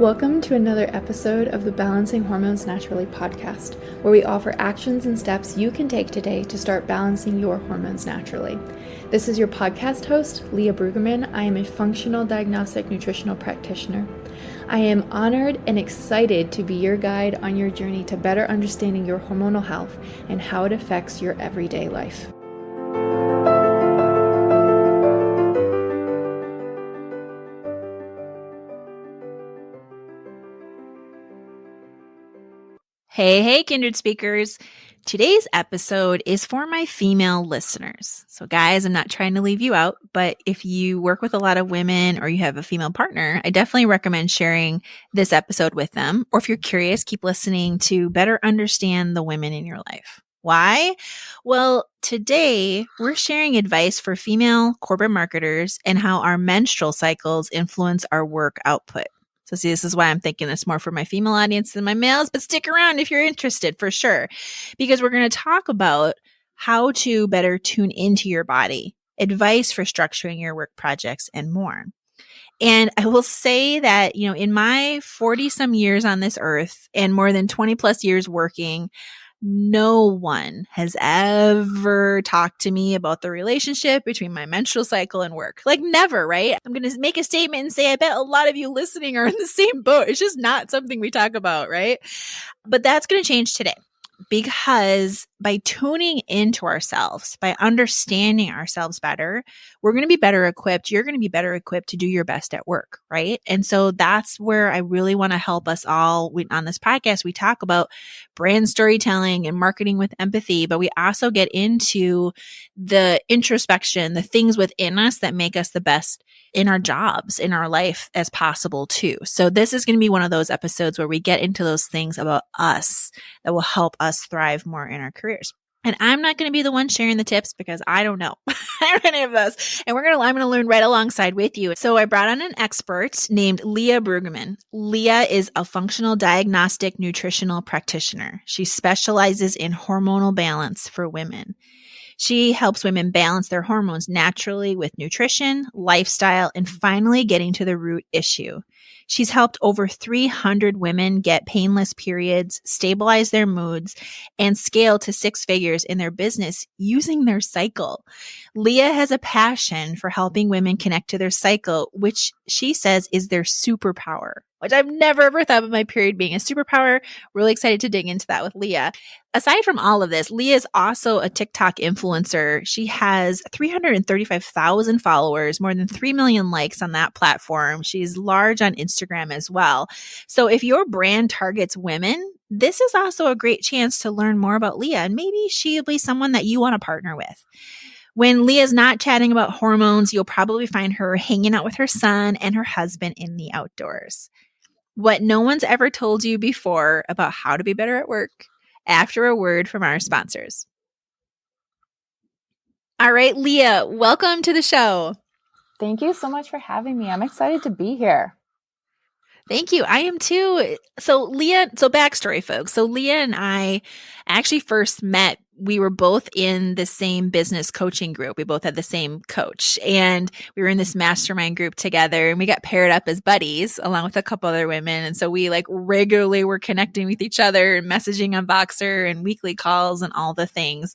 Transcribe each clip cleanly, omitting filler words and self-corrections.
Welcome to another episode of the Balancing Hormones Naturally podcast, where we offer actions and steps you can take today to start balancing your hormones naturally. This is your podcast host, Leah Brueggemann. I am a functional diagnostic nutritional practitioner. I am honored and excited to be your guide on your journey to better understanding your hormonal health and how it affects your everyday life. Hey, Kindred Speakers. Today's episode is for my female listeners. So guys, I'm not trying to leave you out, but if you work with a lot of women or you have a female partner, I definitely recommend sharing this episode with them. Or if you're curious, keep listening to better understand the women in your life. Why? Well, today we're sharing advice for female corporate marketers and how our menstrual cycles influence our work output. So see, this is why I'm thinking it's more for my female audience than my males, but stick around if you're interested for sure, because we're going to talk about how to better tune into your body, advice for structuring your work projects, and more. And I will say that, in my 40 some years on this earth and more than 20 plus years working, no one has ever talked to me about the relationship between my menstrual cycle and work. Like never, right? I'm going to make a statement and say, I bet a lot of you listening are in the same boat. It's just not something we talk about, right? But that's going to change today. Because by tuning into ourselves, by understanding ourselves better, we're going to be better equipped. You're going to be better equipped to do your best at work, right? And so that's where I really want to help us all. On this podcast, we talk about brand storytelling and marketing with empathy, but we also get into the introspection, the things within us that make us the best in our jobs, in our life as possible too. So this is going to be one of those episodes where we get into those things about us that will help us thrive more in our careers. And I'm not going to be the one sharing the tips because I don't know any of those. And I'm going to learn right alongside with you. So I brought on an expert named Leah Brueggemann. Leah is a functional diagnostic nutritional practitioner. She specializes in hormonal balance for women. She helps women balance their hormones naturally with nutrition, lifestyle, and finally getting to the root issue. She's helped over 300 women get painless periods, stabilize their moods, and scale to six figures in their business using their cycle. Leah has a passion for helping women connect to their cycle, which she says is their superpower, which I've never ever thought of my period being a superpower. Really excited to dig into that with Leah. Aside from all of this, Leah is also a TikTok influencer. She has 335,000 followers, more than 3 million likes on that platform. She's large on Instagram as well. So if your brand targets women, this is also a great chance to learn more about Leah, and maybe she'll be someone that you want to partner with. When Leah's not chatting about hormones, you'll probably find her hanging out with her son and her husband in the outdoors. What no one's ever told you before about how to be better at work, after a word from our sponsors. All right, Leah, welcome to the show. Thank you so much for having me. I'm excited to be here. Thank you. I am too. So backstory, folks. So Leah and I actually first met. We were both in the same business coaching group. We both had the same coach, and we were in this mastermind group together, and we got paired up as buddies along with a couple other women. And so we regularly were connecting with each other and messaging on Voxer and weekly calls and all the things.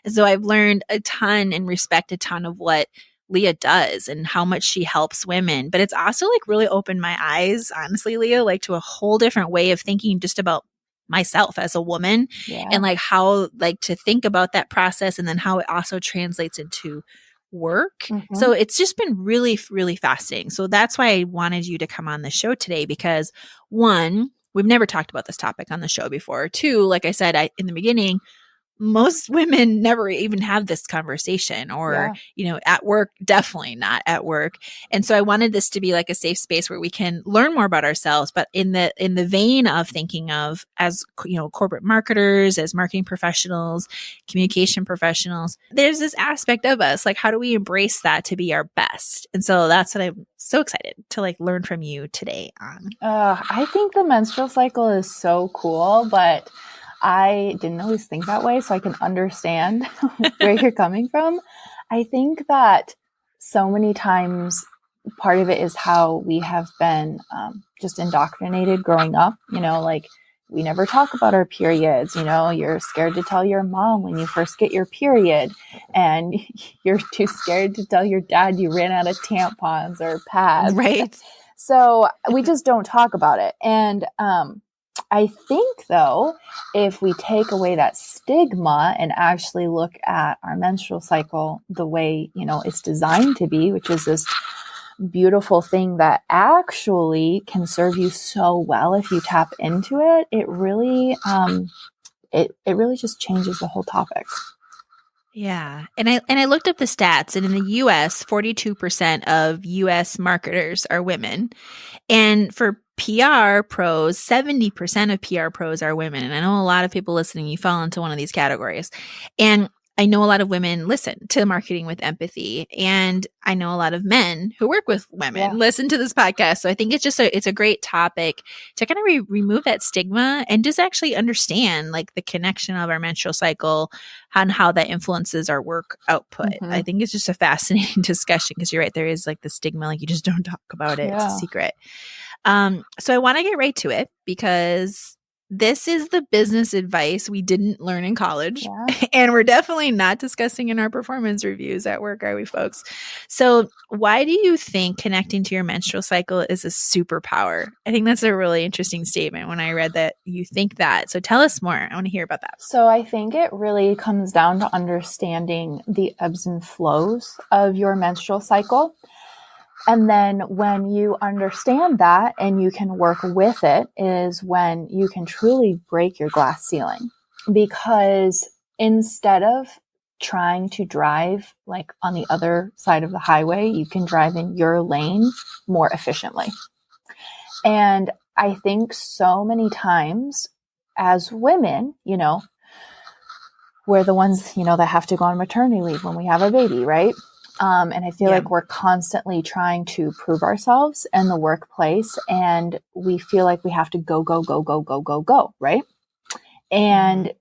And so I've learned a ton and respect a ton of what Leah does and how much she helps women. But it's also really opened my eyes, honestly, Leah, to a whole different way of thinking just about myself as a woman and how to think about that process and then how it also translates into work. Mm-hmm. So it's just been really, really fascinating. So that's why I wanted you to come on the show today because one, we've never talked about this topic on the show before. Two, like I said in the beginning, most women never even have this conversation or, at work, definitely not at work. And so I wanted this to be a safe space where we can learn more about ourselves, but in the vein of thinking of as, corporate marketers, as marketing professionals, communication professionals, there's this aspect of us, how do we embrace that to be our best? And so that's what I'm so excited to learn from you today on. I think the menstrual cycle is so cool, but I didn't always think that way, so I can understand where you're coming from. I think that so many times part of it is how we have been just indoctrinated growing up, like we never talk about our periods. You're scared to tell your mom when you first get your period, and you're too scared to tell your dad you ran out of tampons or pads. Right. So we just don't talk about it. And I think, though, if we take away that stigma and actually look at our menstrual cycle the way, it's designed to be, which is this beautiful thing that actually can serve you so well if you tap into it, it really just changes the whole topic. Yeah. And I looked up the stats, and in the US, 42% of US marketers are women. And for PR pros, 70% of PR pros are women. And I know a lot of people listening, you fall into one of these categories. And I know a lot of women listen to Marketing with Empathy. And I know a lot of men who work with women listen to this podcast. So I think it's a great topic to kind of remove that stigma and just actually understand like the connection of our menstrual cycle and how that influences our work output. Mm-hmm. I think it's just a fascinating discussion because you're right. There is like the stigma, like you just don't talk about it. Yeah. It's a secret. So I want to get right to it because this is the business advice we didn't learn in college, and we're definitely not discussing in our performance reviews at work, are we, folks? So why do you think connecting to your menstrual cycle is a superpower? I think that's a really interesting statement when I read that you think that. So tell us more. I want to hear about that. So I think it really comes down to understanding the ebbs and flows of your menstrual cycle. And then when you understand that and you can work with it is when you can truly break your glass ceiling. Because instead of trying to drive like on the other side of the highway, you can drive in your lane more efficiently. And I think so many times as women, we're the ones, that have to go on maternity leave when we have a baby, right? And I feel like we're constantly trying to prove ourselves in the workplace, and we feel like we have to go, right? And,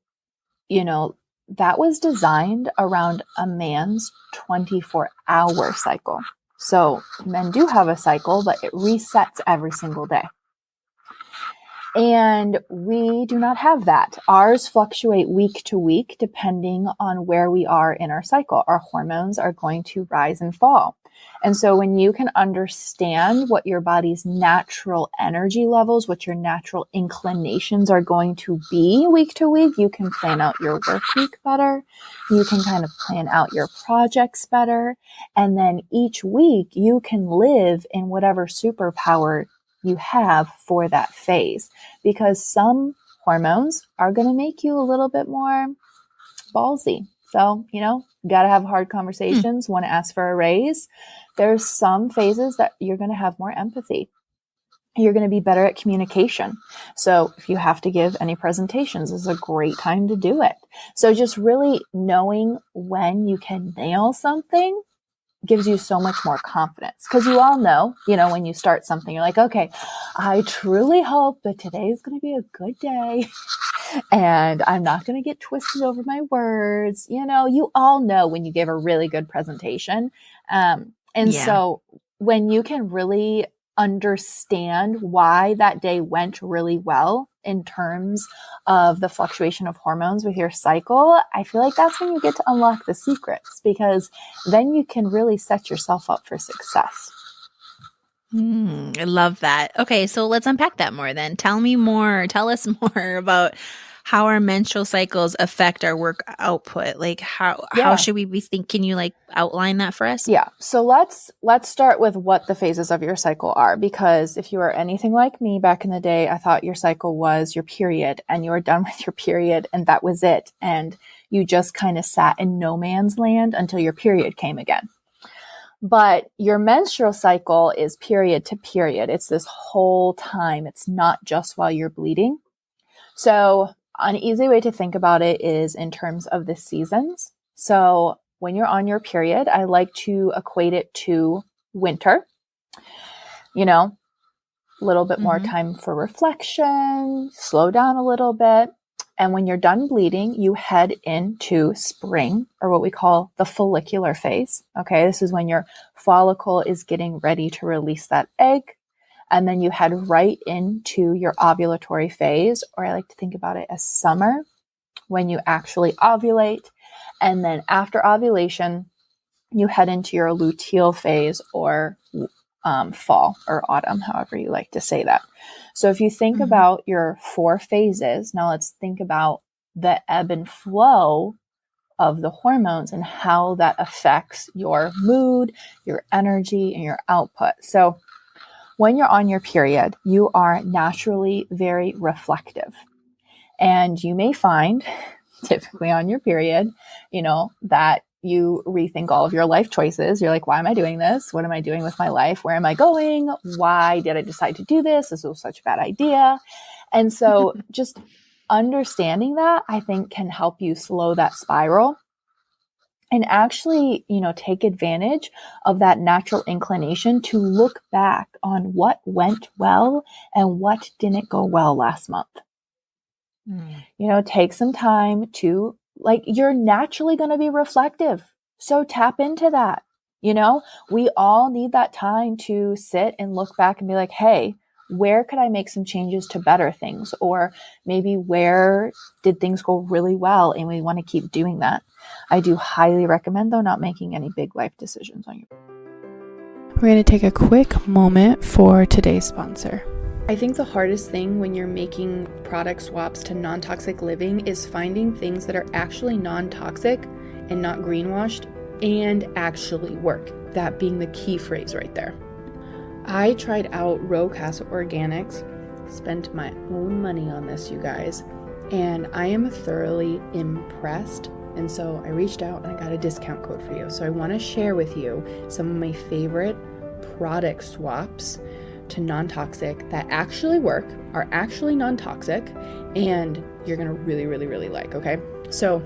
that was designed around a man's 24-hour cycle. So men do have a cycle, but it resets every single day. And we do not have that. Ours fluctuate week to week depending on where we are in our cycle. Our hormones are going to rise and fall. And so when you can understand what your body's natural energy levels, what your natural inclinations are going to be week to week, you can plan out your work week better. You can kind of plan out your projects better. And then each week you can live in whatever superpower you have for that phase, because some hormones are going to make you a little bit more ballsy. So, got to have hard conversations, want to ask for a raise. There's some phases that you're going to have more empathy. You're going to be better at communication. So if you have to give any presentations, this is a great time to do it. So just really knowing when you can nail something gives you so much more confidence, because you all know, when you start something, you're like, okay, I truly hope that today is going to be a good day and I'm not going to get twisted over my words. You all know when you give a really good presentation. So when you can really understand why that day went really well in terms of the fluctuation of hormones with your cycle, I feel like that's when you get to unlock the secrets, because then you can really set yourself up for success. I love that. Okay, so let's unpack that more then. Tell us more about how our menstrual cycles affect our work output. Like how should we be thinking? Can you outline that for us? Yeah. So let's start with what the phases of your cycle are, because if you are anything like me back in the day, I thought your cycle was your period and you were done with your period and that was it. And you just kind of sat in no man's land until your period came again. But your menstrual cycle is period to period. It's this whole time. It's not just while you're bleeding. So an easy way to think about it is in terms of the seasons. So when you're on your period, I like to equate it to winter, a little bit more time for reflection, slow down a little bit. And when you're done bleeding, you head into spring, or what we call the follicular phase. Okay. This is when your follicle is getting ready to release that egg. And then you head right into your ovulatory phase, or I like to think about it as summer, when you actually ovulate. And then after ovulation, you head into your luteal phase, or fall or autumn, however you like to say that. So if you think about your 4 phases, now let's think about the ebb and flow of the hormones and how that affects your mood, your energy, and your output. So when you're on your period, you are naturally very reflective. And you may find, typically on your period, that you rethink all of your life choices. You're like, why am I doing this? What am I doing with my life? Where am I going? Why did I decide to do this? This was such a bad idea. And so just understanding that, I think, can help you slow that spiral and actually, take advantage of that natural inclination to look back on what went well and what didn't go well last month. Take some time to, you're naturally going to be reflective. So tap into that. We all need that time to sit and look back and be like, hey, where could I make some changes to better things? Or maybe where did things go really well and we want to keep doing that. I do highly recommend, though, not making any big life decisions on your. We're going to take a quick moment for today's sponsor. I think the hardest thing when you're making product swaps to non-toxic living is finding things that are actually non-toxic and not greenwashed and actually work. That being the key phrase right there. I tried out Row Casa Organics, spent my own money on this, you guys, and I am thoroughly impressed. And so I reached out and I got a discount code for you. So I want to share with you some of my favorite product swaps to non-toxic that actually work, are actually non-toxic, and you're going to really, really, really like, okay? So,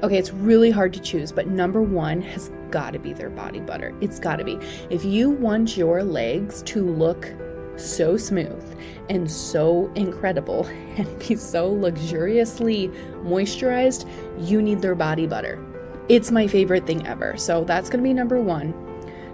it's really hard to choose, but number 1 has got to be their body butter. It's got to be. If you want your legs to look so smooth and so incredible and be so luxuriously moisturized, you need their body butter. It's my favorite thing ever. So that's going to be number 1.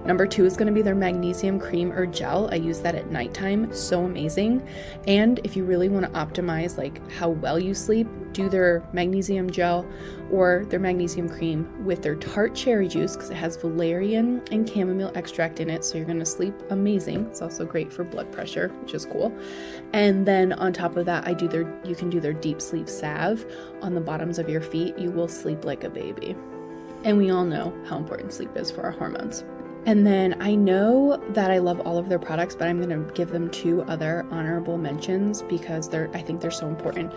Number 2 is going to be their magnesium cream or gel. I use that at nighttime. So amazing. And if you really want to optimize how well you sleep, do their magnesium gel or their magnesium cream with their tart cherry juice, because it has valerian and chamomile extract in it. So you're going to sleep amazing. It's also great for blood pressure, which is cool. And then on top of that, you can do their deep sleep salve on the bottoms of your feet. You will sleep like a baby. And we all know how important sleep is for our hormones. And then I know that I love all of their products, but I'm going to give them 2 other honorable mentions because I think they're so important.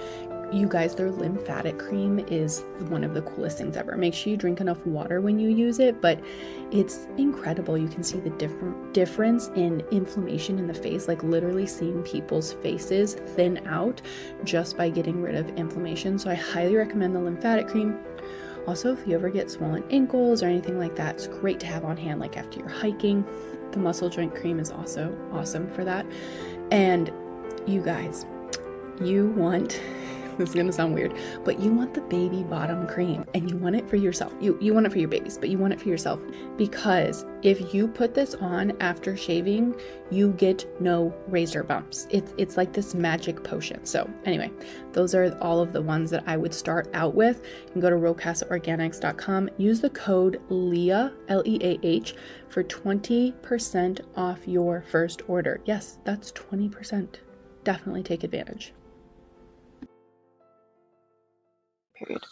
You guys, their lymphatic cream is one of the coolest things ever. Make sure you drink enough water when you use it, but it's incredible. You can see the difference in inflammation in the face, literally seeing people's faces thin out just by getting rid of inflammation. So I highly recommend the lymphatic cream. Also, if you ever get swollen ankles or anything like that, it's great to have on hand, after you're hiking. The muscle joint cream is also awesome for that. And you guys, this is going to sound weird, but you want the baby bottom cream, and you want it for yourself. You want it for your babies, but you want it for yourself, because if you put this on after shaving, you get no razor bumps. It's like this magic potion. So anyway, those are all of the ones that I would start out with. You can go to rowcasaorganics.com, use the code LEAH, L-E-A-H, for 20% off your first order. Yes, that's 20%. Definitely take advantage. Period.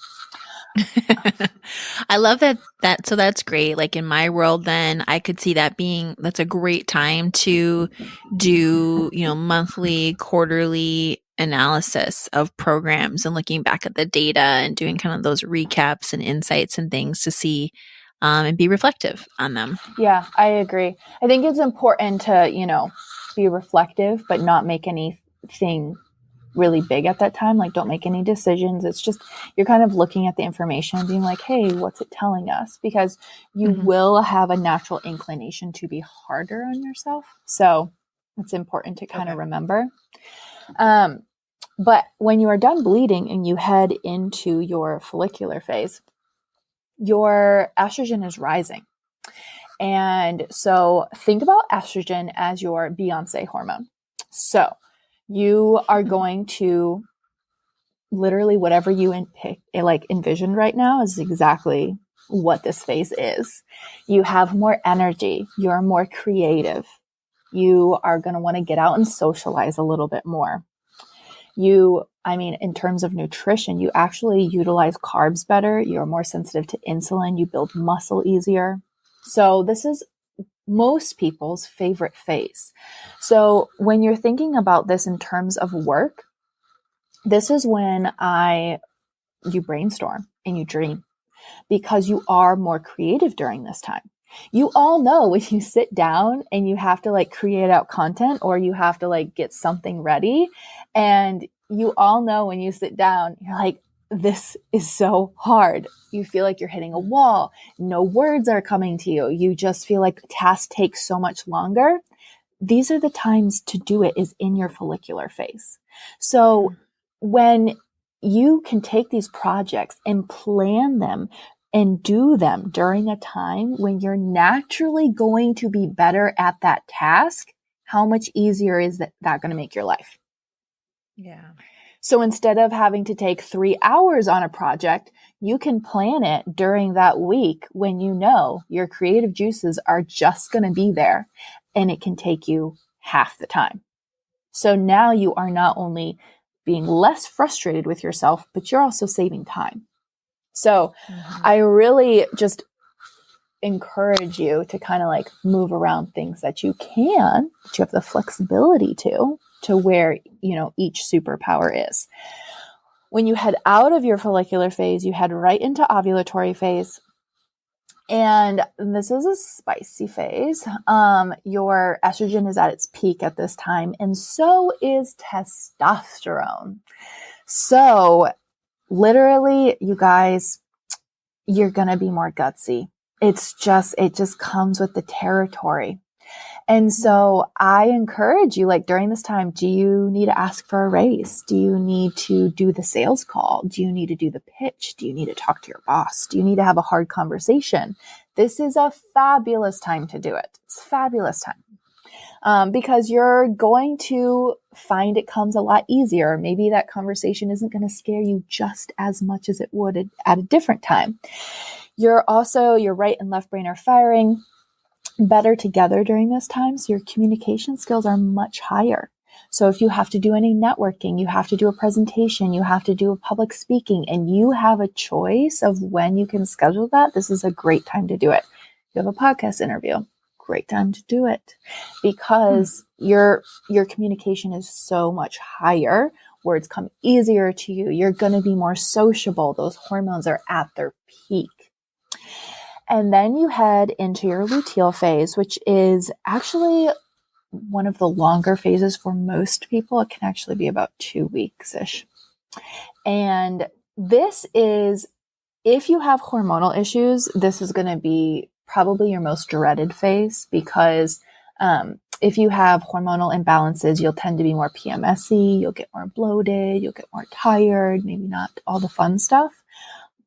I love that. So that's great. In my world, then I could see that's a great time to do, monthly, quarterly analysis of programs and looking back at the data and doing kind of those recaps and insights and things to see and be reflective on them. Yeah, I agree. I think it's important to, be reflective, but not make anything really big at that time. Don't make any decisions. It's just, you're kind of looking at the information and being like, hey, what's it telling us? Because you will have a natural inclination to be harder on yourself. So it's important to kind of remember. But when you are done bleeding and you head into your follicular phase, your estrogen is rising. And so think about estrogen as your Beyonce hormone. So you are going to literally whatever you envisioned right now is exactly what this phase is. You have more energy. You're more creative. You are going to want to get out and socialize a little bit more. In terms of nutrition, you actually utilize carbs better. You're more sensitive to insulin. You build muscle easier. So this is most people's favorite phase. So when you're thinking about this in terms of work, this is when you brainstorm and you dream, because you are more creative during this time. You all know when you sit down and you have to create out content, or you have to get something ready, and you all know when you sit down, you're like, this is so hard. You feel like you're hitting a wall. No words are coming to you. You just feel like tasks take so much longer. These are the times to do it, is in your follicular phase. So when you can take these projects and plan them and do them during a time when you're naturally going to be better at that task, how much easier is that going to make your life? Yeah. So instead of having to take 3 hours on a project, you can plan it during that week when you know your creative juices are just going to be there, and it can take you half the time. So now you are not only being less frustrated with yourself, but you're also saving time. So I really just encourage you to kind of move around things that you have the flexibility to where, each superpower is. When you head out of your follicular phase, you head right into ovulatory phase. And this is a spicy phase. Your estrogen is at its peak at this time, and so is testosterone. So literally, you guys, you're going to be more gutsy. It just comes with the territory. And so I encourage you, during this time, do you need to ask for a raise? Do you need to do the sales call? Do you need to do the pitch? Do you need to talk to your boss? Do you need to have a hard conversation? This is a fabulous time to do it. It's a fabulous time. Because you're going to find it comes a lot easier. Maybe that conversation isn't going to scare you just as much as it would at a different time. Your right and left brain are firing better together during this time. So your communication skills are much higher. So if you have to do any networking, you have to do a presentation, you have to do a public speaking, and you have a choice of when you can schedule that, this is a great time to do it. You have a podcast interview, great time to do it, because your communication is so much higher. Words come easier to you. You're going to be more sociable. Those hormones are at their peak. And then you head into your luteal phase, which is actually one of the longer phases for most people. It can actually be about 2 weeks-ish. And this is, if you have hormonal issues, this is going to be probably your most dreaded phase, because if you have hormonal imbalances, you'll tend to be more PMSy, you'll get more bloated, you'll get more tired, maybe not all the fun stuff.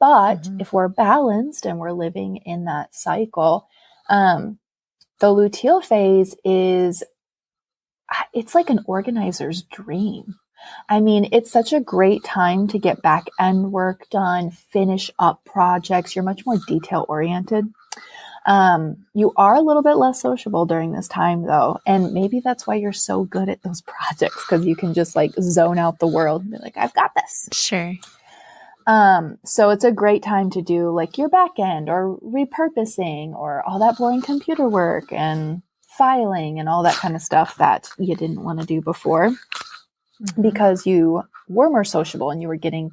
But if we're balanced and we're living in that cycle, the luteal phase it's like an organizer's dream. It's such a great time to get back end work done, finish up projects. You're much more detail oriented. You are a little bit less sociable during this time though. And maybe that's why you're so good at those projects, because you can just zone out the world and be like, I've got this. Sure. So it's a great time to do your back end or repurposing or all that boring computer work and filing and all that kind of stuff that you didn't want to do before, because you were more sociable and you were getting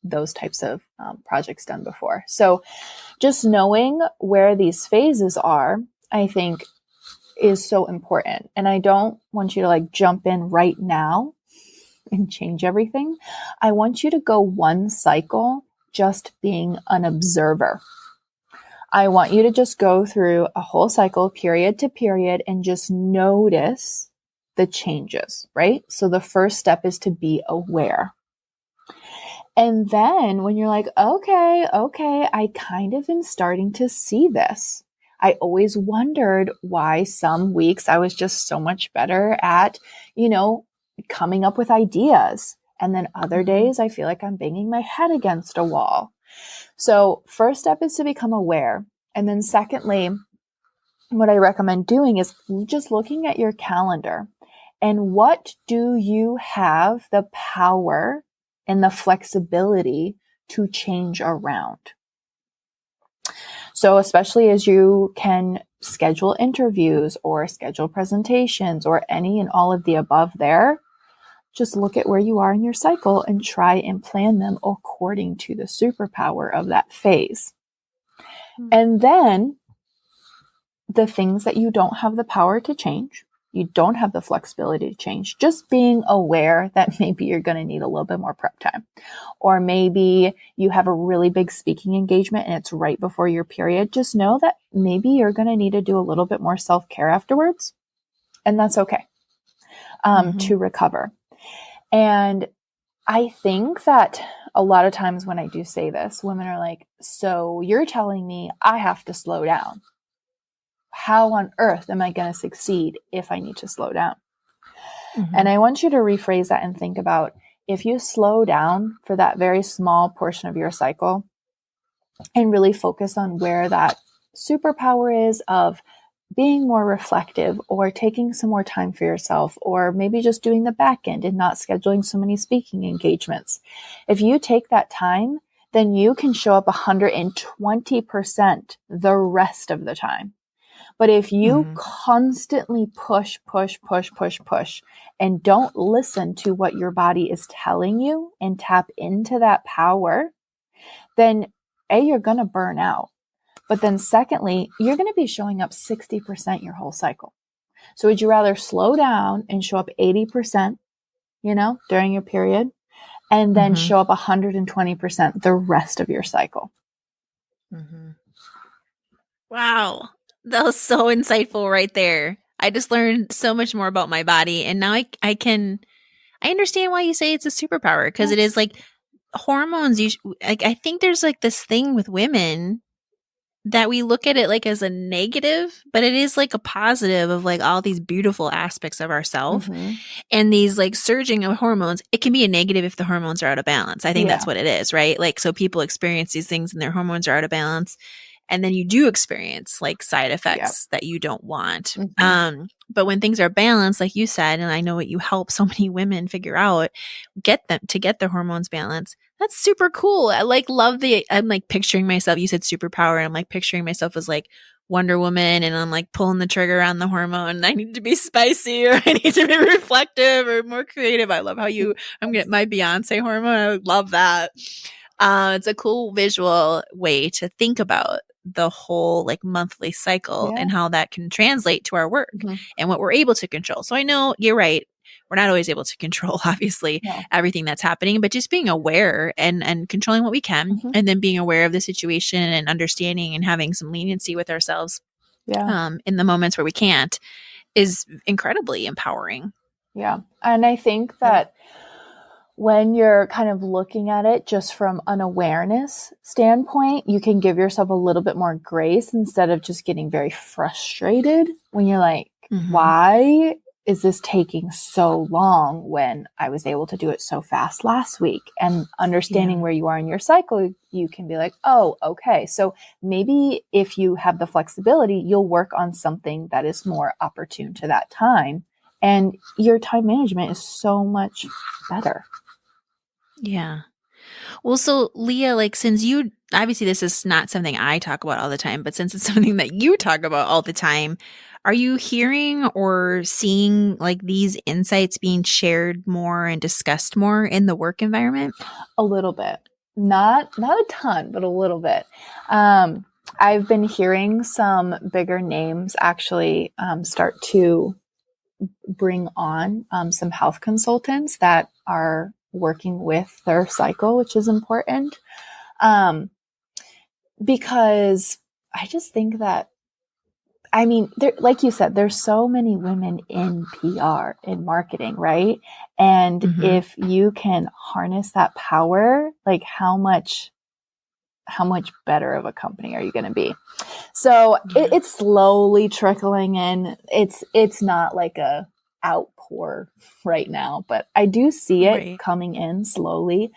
those types of projects done before. So just knowing where these phases are, I think, is so important. And I don't want you to jump in right now and change everything. I want you to go one cycle just being an observer. I want you to just go through a whole cycle, period to period, and just notice the changes, right? So the first step is to be aware. And then when you're like, okay, I kind of am starting to see this. I always wondered why some weeks I was just so much better at, coming up with ideas. And then other days I feel like I'm banging my head against a wall. So first step is to become aware. And then secondly, what I recommend doing is just looking at your calendar and what do you have the power and the flexibility to change around. So especially as you can schedule interviews or schedule presentations or any and all of the above there, just look at where you are in your cycle and try and plan them according to the superpower of that phase. And then the things that you don't have the power to change, you don't have the flexibility to change, just being aware that maybe you're going to need a little bit more prep time. Or maybe you have a really big speaking engagement and it's right before your period. Just know that maybe you're going to need to do a little bit more self-care afterwards. And that's okay to recover. And I think that a lot of times when I do say this, women are like, so you're telling me I have to slow down. How on earth am I going to succeed if I need to slow down? And I want you to rephrase that and think about if you slow down for that very small portion of your cycle and really focus on where that superpower is of being more reflective or taking some more time for yourself, or maybe just doing the back end and not scheduling so many speaking engagements. If you take that time, then you can show up 120% the rest of the time. But if you constantly push, and don't listen to what your body is telling you and tap into that power, then you're going to burn out. But then secondly, you're going to be showing up 60% your whole cycle. So would you rather slow down and show up 80%, during your period, and then show up 120% the rest of your cycle? Wow. That was so insightful right there. I just learned so much more about my body. And now I understand why you say it's a superpower, because it is like hormones. I think there's like this thing with women that we look at it like as a negative, but it is like a positive of like all these beautiful aspects of ourselves. And these like surging of hormones, it can be a negative if the hormones are out of balance. I think that's what it is, right? Like, so people experience these things and their hormones are out of balance. And then you do experience like side effects that you don't want. But when things are balanced, like you said, and I know what you help so many women figure out, get their hormones balanced. That's super cool. I like I'm like picturing myself, you said superpower, and I'm like picturing myself as like Wonder Woman, and I'm like pulling the trigger on the hormone. I need to be spicy, or I need to be reflective or more creative. I love how I'm getting my Beyonce hormone. I would love that. It's a cool visual way to think about the whole like monthly cycle and how that can translate to our work and what we're able to control. So I know you're right. We're not always able to control, obviously, everything that's happening, but just being aware and controlling what we can, and then being aware of the situation and understanding and having some leniency with ourselves in the moments where we can't is incredibly empowering. Yeah. And I think that when you're kind of looking at it just from an awareness standpoint, you can give yourself a little bit more grace instead of just getting very frustrated when you're like, why is this taking so long when I was able to do it so fast last week? And understanding where you are in your cycle, you can be like, oh, okay. So maybe if you have the flexibility, you'll work on something that is more opportune to that time. And your time management is so much better. Yeah. Well, so Leah, like, since you, obviously this is not something I talk about all the time, but since it's something that you talk about all the time, are you hearing or seeing like these insights being shared more and discussed more in the work environment? A little bit. Not a ton, but a little bit. I've been hearing some bigger names actually start to bring on some health consultants that are working with their cycle, which is important. Because I just think that I mean, like you said, there's so many women in PR, in marketing, right? And if you can harness that power, like how much better of a company are you going to be? So it's slowly trickling in. It's not like a outpour right now, but I do see it coming in slowly.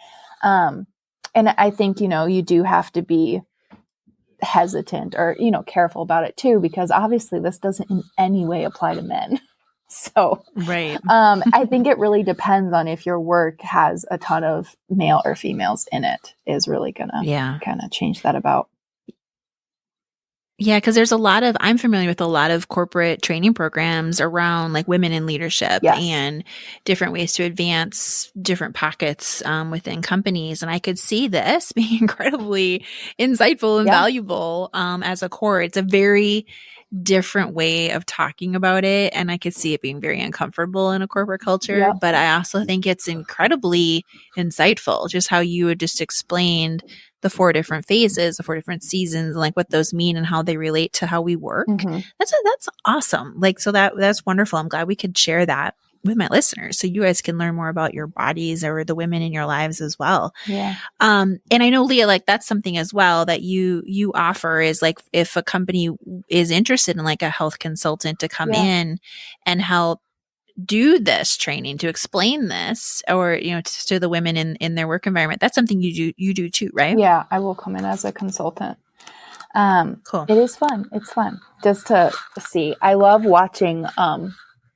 And I think, you do have to be hesitant or, careful about it too, because obviously this doesn't in any way apply to men. So, I think it really depends on if your work has a ton of male or females in it is really going to kind of change that about. Yeah, because I'm familiar with a lot of corporate training programs around like women in leadership and different ways to advance different pockets within companies. And I could see this being incredibly insightful and valuable as a core. It's a very different way of talking about it. And I could see it being very uncomfortable in a corporate culture. But I also think it's incredibly insightful, just how you had just explained the 4 different phases, the 4 different seasons, and like what those mean and how they relate to how we work. That's awesome. Like, so that's wonderful. I'm glad we could share that with my listeners so you guys can learn more about your bodies or the women in your lives as well. And I know, Leah, like that's something as well that you offer is like if a company is interested in like a health consultant to come in and help do this training to explain this or, to the women in their work environment. That's something you do too, right? Yeah, I will come in as a consultant. Cool. It is fun. It's fun just to see. I love watching,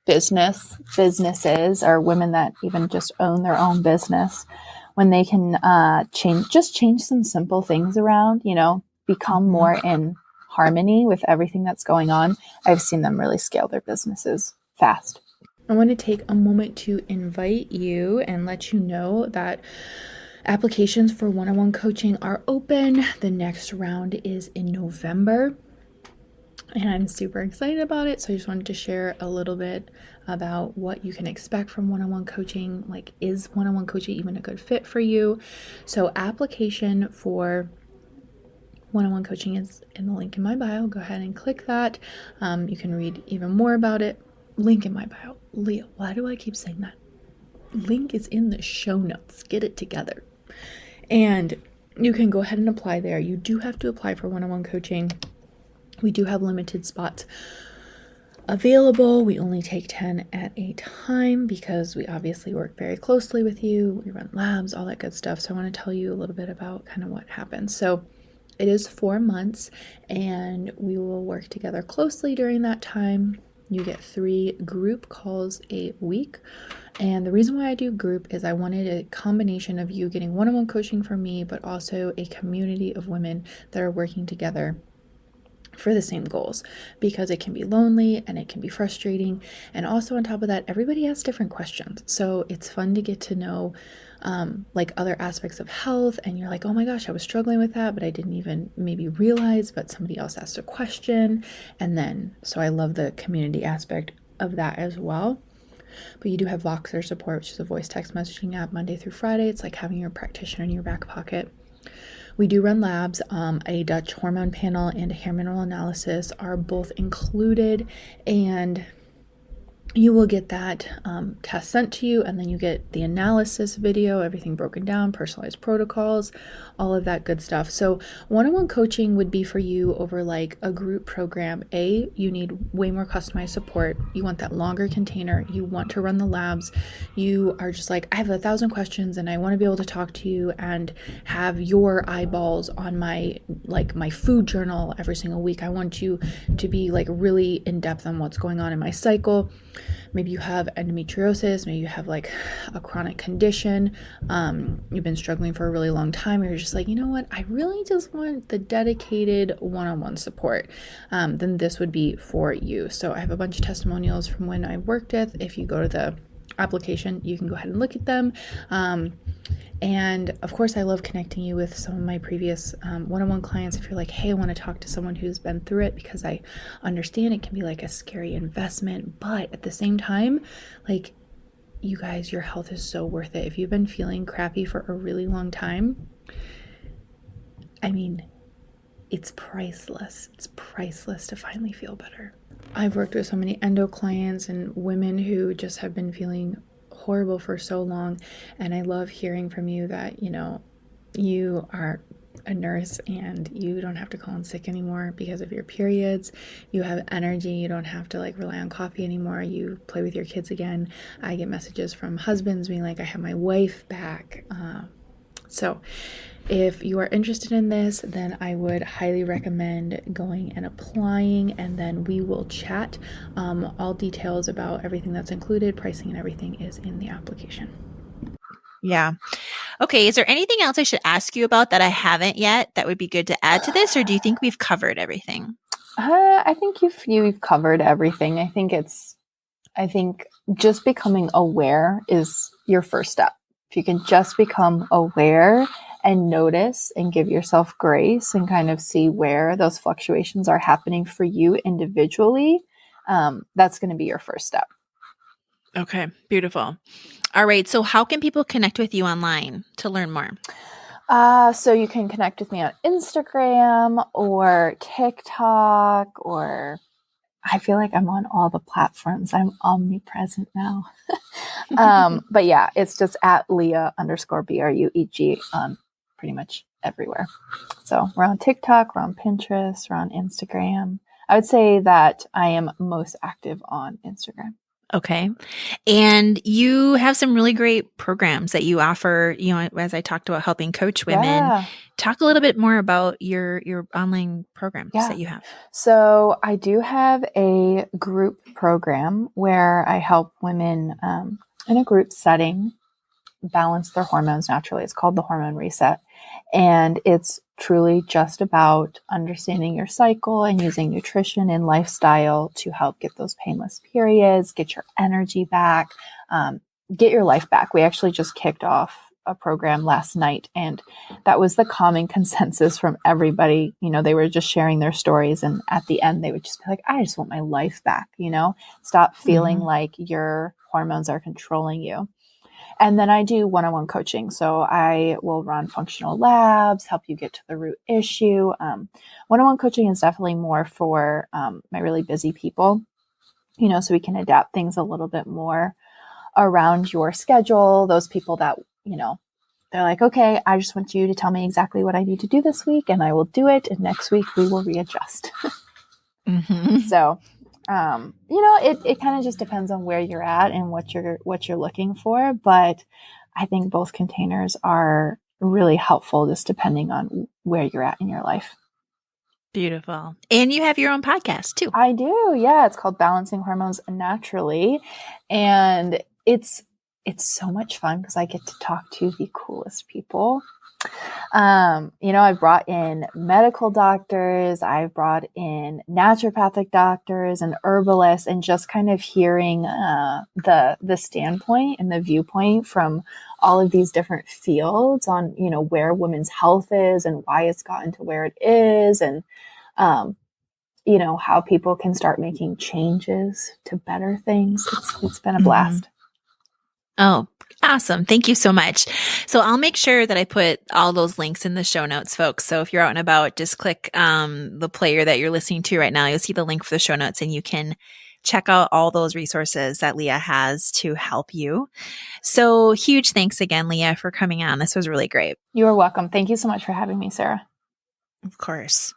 businesses or women that even just own their own business when they can, change some simple things around, become more in harmony with everything that's going on. I've seen them really scale their businesses fast. I want to take a moment to invite you and let you know that applications for one-on-one coaching are open. The next round is in November, and I'm super excited about it. So I just wanted to share a little bit about what you can expect from one-on-one coaching. Like, is one-on-one coaching even a good fit for you? So application for one-on-one coaching is in the link in my bio. Go ahead and click that. You can read even more about it. Link in my bio. Leah, why do I keep saying that? Link is in the show notes. Get it together. And you can go ahead and apply there. You do have to apply for one-on-one coaching. We do have limited spots available. We only take 10 at a time because we obviously work very closely with you. We run labs, all that good stuff. So I want to tell you a little bit about kind of what happens. So it is 4 months and we will work together closely during that time. You get 3 group calls a week. And the reason why I do group is I wanted a combination of you getting one-on-one coaching from me, but also a community of women that are working together for the same goals, because it can be lonely and it can be frustrating. And also on top of that, everybody has different questions. So it's fun to get to know like other aspects of health, and you're like, oh my gosh, I was struggling with that, but I didn't even maybe realize, but somebody else asked a question. And then, so I love the community aspect of that as well. But you do have Voxer support, which is a voice text messaging app Monday through Friday. It's like having your practitioner in your back pocket. We do run labs. A Dutch hormone panel and a hair mineral analysis are both included, and you will get that test sent to you, and then you get the analysis video, everything broken down, personalized protocols, all of that good stuff. So one-on-one coaching would be for you over like a group program. You need way more customized support. You want that longer container. You want to run the labs. You are just like, I have 1,000 questions and I want to be able to talk to you and have your eyeballs on my food journal every single week. I want you to be like really in depth on what's going on in my cycle. Maybe you have endometriosis, maybe you have like a chronic condition, you've been struggling for a really long time, or you're just like, you know what, I really just want the dedicated one-on-one support, then this would be for you. So I have a bunch of testimonials from when I worked with. If you go to the application, you can go ahead and look at them. And of course, I love connecting you with some of my previous one-on-one clients. If you're like, hey, I want to talk to someone who's been through it, because I understand it can be like a scary investment, but at the same time, like, you guys, your health is so worth it. If you've been feeling crappy for a really long time, I mean, it's priceless. It's priceless to finally feel better. I've worked with so many endo clients and women who just have been feeling horrible for so long. And I love hearing from you that, you are a nurse and you don't have to call in sick anymore because of your periods. You have energy. You don't have to rely on coffee anymore. You play with your kids again. I get messages from husbands being like, I have my wife back. So if you are interested in this, then I would highly recommend going and applying, and then we will chat. All details about everything that's included, pricing and everything is in the application. Yeah. Okay. Is there anything else I should ask you about that I haven't yet that would be good to add to this? Or do you think we've covered everything? I think you've covered everything. I think just becoming aware is your first step. If you can just become aware and notice and give yourself grace and kind of see where those fluctuations are happening for you individually, that's going to be your first step. Okay. Beautiful. All right. So how can people connect with you online to learn more? So you can connect with me on Instagram or TikTok, or I feel like I'm on all the platforms. I'm omnipresent now. But yeah, it's just at Leah_BRUEG on pretty much everywhere. So we're on TikTok, we're on Pinterest, we're on Instagram. I would say that I am most active on Instagram. Okay. And you have some really great programs that you offer, as I talked about helping coach women. Yeah. Talk a little bit more about your online programs that you have. So I do have a group program where I help women in a group setting balance their hormones naturally. It's called the Hormone Reset. And it's truly just about understanding your cycle and using nutrition and lifestyle to help get those painless periods, get your energy back, get your life back. We actually just kicked off a program last night, and that was the common consensus from everybody. They were just sharing their stories, and at the end they would just be like, I just want my life back, stop feeling like your hormones are controlling you. And then I do one-on-one coaching. So I will run functional labs, help you get to the root issue. One-on-one coaching is definitely more for my really busy people, so we can adapt things a little bit more around your schedule. Those people that, they're like, okay, I just want you to tell me exactly what I need to do this week and I will do it. And next week we will readjust. So it kind of just depends on where you're at and what you're looking for. But I think both containers are really helpful just depending on where you're at in your life. Beautiful. And you have your own podcast too. I do. Yeah. It's called Balancing Hormones Naturally. And it's so much fun because I get to talk to the coolest people. I've brought in medical doctors, I've brought in naturopathic doctors and herbalists, and just kind of hearing the standpoint and the viewpoint from all of these different fields on, where women's health is and why it's gotten to where it is, and how people can start making changes to better things. It's been a blast. Oh, awesome. Thank you so much. So I'll make sure that I put all those links in the show notes, folks. So if you're out and about, just click the player that you're listening to right now. You'll see the link for the show notes and you can check out all those resources that Leah has to help you. So huge thanks again, Leah, for coming on. This was really great. You are welcome. Thank you so much for having me, Sarah. Of course.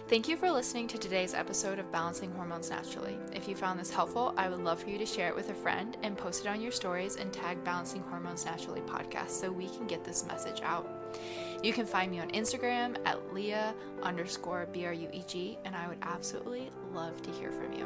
Thank you for listening to today's episode of Balancing Hormones Naturally. If you found this helpful, I would love for you to share it with a friend and post it on your stories and tag Balancing Hormones Naturally podcast so we can get this message out. You can find me on Instagram at Leah_BRUEG, and I would absolutely love to hear from you.